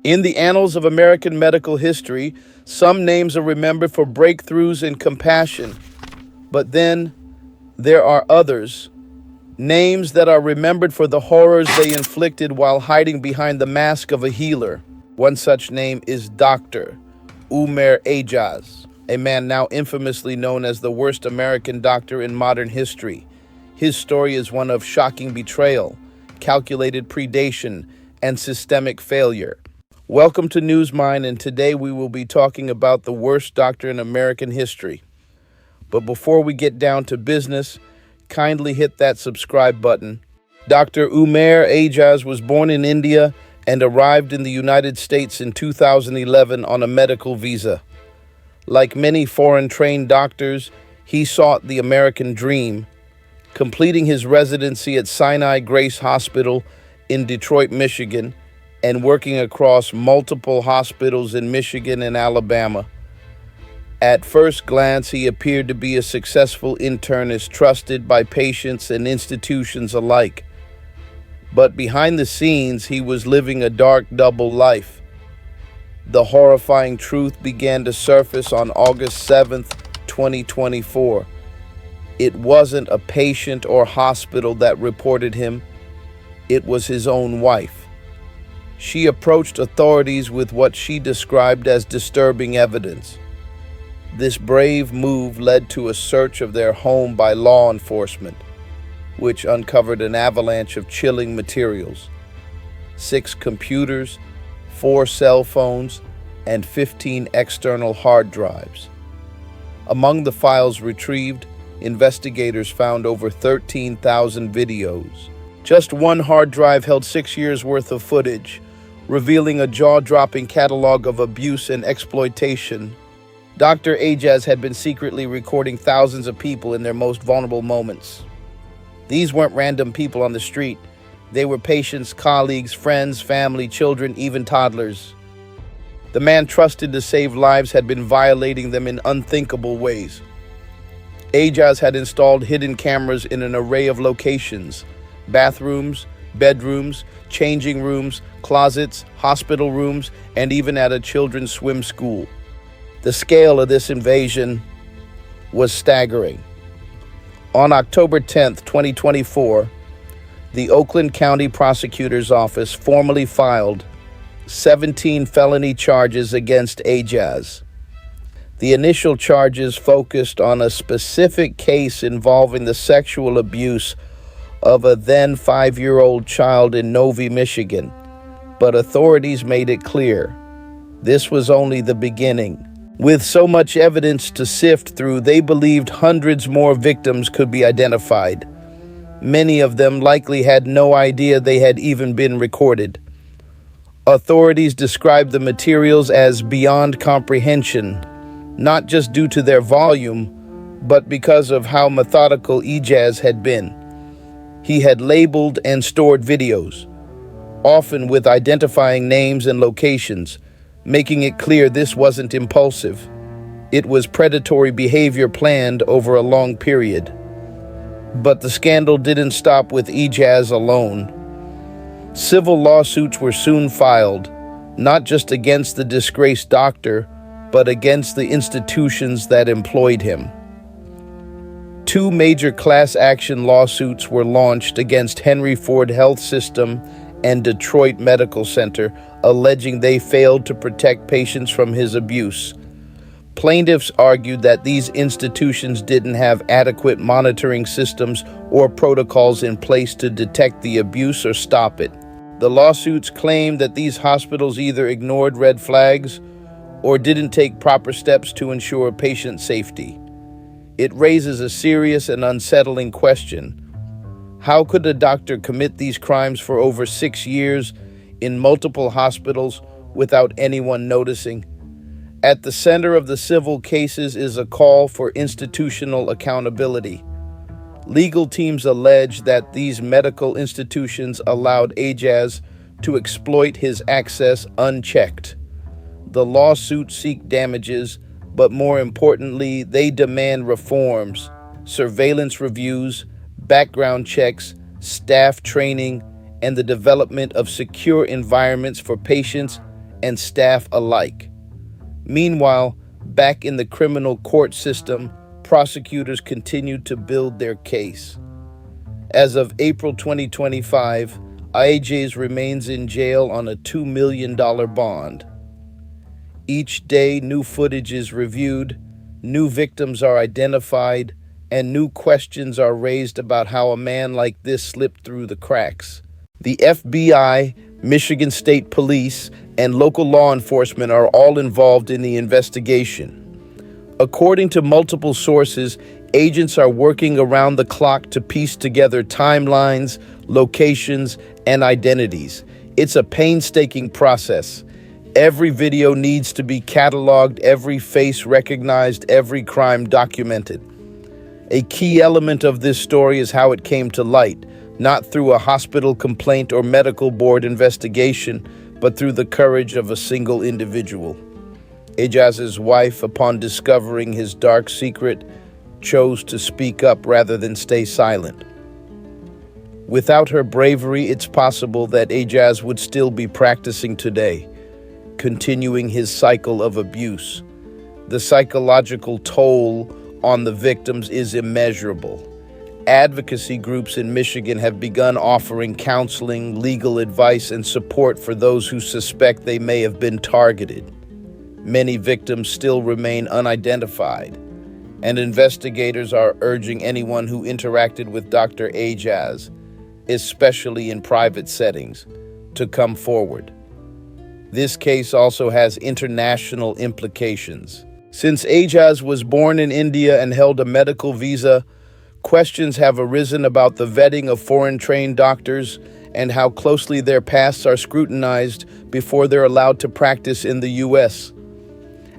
In the annals of American medical history, some names are remembered for breakthroughs in compassion, but then there are others, names that are remembered for the horrors they inflicted while hiding behind the mask of a healer. One such name is Dr. Oumair Aejaz, a man now infamously known as the worst American doctor in modern history. His story is one of shocking betrayal, calculated predation, and systemic failure. Welcome to Newsmine, and today we will be talking about the worst doctor in American history. But before we get down to business, kindly hit that subscribe button. Dr. Oumair Aejaz was born in India and arrived in the United States in 2011 on a medical visa. Like many foreign-trained doctors, he sought the American dream, completing his residency at Sinai Grace Hospital in Detroit, Michigan, and working across multiple hospitals in Michigan and Alabama. At first glance, he appeared to be a successful internist trusted by patients and institutions alike. But behind the scenes, he was living a dark double life. The horrifying truth began to surface on August 7th, 2024. It wasn't a patient or hospital that reported him. It was his own wife. She approached authorities with what she described as disturbing evidence. This brave move led to a search of their home by law enforcement, which uncovered an avalanche of chilling materials: 6 computers, 4 cell phones, and 15 external hard drives. Among the files retrieved, investigators found over 13,000 videos. Just one hard drive held 6 years' worth of footage, revealing a jaw-dropping catalog of abuse and exploitation. Dr. Aejaz had been secretly recording thousands of people in their most vulnerable moments. These weren't random people on the street. They were patients, colleagues, friends, family, children, even toddlers. The man trusted to save lives had been violating them in unthinkable ways. Aejaz had installed hidden cameras in an array of locations: bathrooms, bedrooms, changing rooms, closets, hospital rooms, and even at a children's swim school. The scale of this invasion was staggering. On October 10th, 2024, the Oakland County Prosecutor's Office formally filed 17 felony charges against Aejaz. The initial charges focused on a specific case involving the sexual abuse of a then 5-year-old child in Novi, Michigan. But authorities made it clear this was only the beginning. With so much evidence to sift through, they believed hundreds more victims could be identified. Many of them likely had no idea they had even been recorded. Authorities described the materials as beyond comprehension, not just due to their volume, but because of how methodical Aejaz had been. He had labeled and stored videos, often with identifying names and locations, making it clear this wasn't impulsive. It was predatory behavior planned over a long period. But the scandal didn't stop with Aejaz alone. Civil lawsuits were soon filed, not just against the disgraced doctor, but against the institutions that employed him. 2 major class action lawsuits were launched against Henry Ford Health System and Detroit Medical Center, alleging they failed to protect patients from his abuse. Plaintiffs argued that these institutions didn't have adequate monitoring systems or protocols in place to detect the abuse or stop it. The lawsuits claimed that these hospitals either ignored red flags or didn't take proper steps to ensure patient safety. It raises a serious and unsettling question. How could a doctor commit these crimes for over 6 years in multiple hospitals without anyone noticing? At the center of the civil cases is a call for institutional accountability. Legal teams allege that these medical institutions allowed Aejaz to exploit his access unchecked. The lawsuits seek damages, but more importantly, they demand reforms: surveillance reviews, background checks, staff training, and the development of secure environments for patients and staff alike. Meanwhile, back in the criminal court system, prosecutors continued to build their case. As of April 2025, Aejaz remains in jail on a $2 million bond. Each day, new footage is reviewed, new victims are identified, and new questions are raised about how a man like this slipped through the cracks. The FBI, Michigan State Police, and local law enforcement are all involved in the investigation. According to multiple sources, agents are working around the clock to piece together timelines, locations, and identities. It's a painstaking process. Every video needs to be cataloged, every face recognized, every crime documented. A key element of this story is how it came to light, not through a hospital complaint or medical board investigation, but through the courage of a single individual. Aejaz's wife, upon discovering his dark secret, chose to speak up rather than stay silent. Without her bravery, it's possible that Aejaz would still be practicing today, continuing his cycle of abuse. The psychological toll on the victims is immeasurable. Advocacy groups in Michigan have begun offering counseling, legal advice, and support for those who suspect they may have been targeted. Many victims still remain unidentified, and investigators are urging anyone who interacted with Dr. Aejaz, especially in private settings, to come forward. This case also has international implications. Since Aejaz was born in India and held a medical visa, questions have arisen about the vetting of foreign-trained doctors and how closely their pasts are scrutinized before they're allowed to practice in the U.S.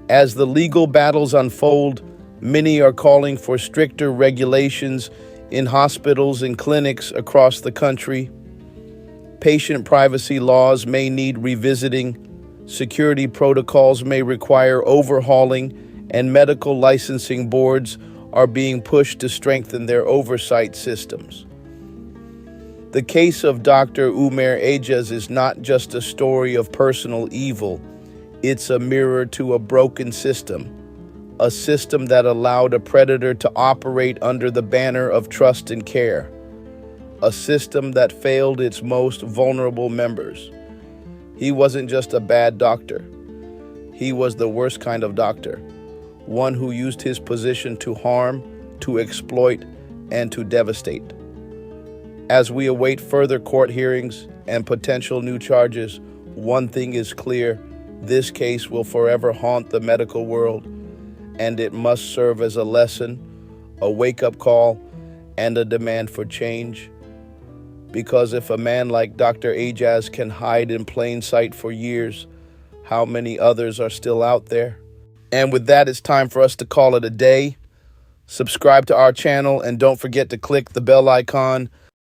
As the legal battles unfold, many are calling for stricter regulations in hospitals and clinics across the country. Patient privacy laws may need revisiting, security protocols may require overhauling, and medical licensing boards are being pushed to strengthen their oversight systems. The case of Dr. Oumair Aejaz is not just a story of personal evil, it's a mirror to a broken system, a system that allowed a predator to operate under the banner of trust and care, a system that failed its most vulnerable members. He wasn't just a bad doctor. He was the worst kind of doctor, one who used his position to harm, to exploit, and to devastate. As we await further court hearings and potential new charges, one thing is clear: this case will forever haunt the medical world, and it must serve as a lesson, a wake-up call, and a demand for change. Because if a man like Dr. Aejaz can hide in plain sight for years, how many others are still out there? And with that, it's time for us to call it a day. Subscribe to our channel and don't forget to click the bell icon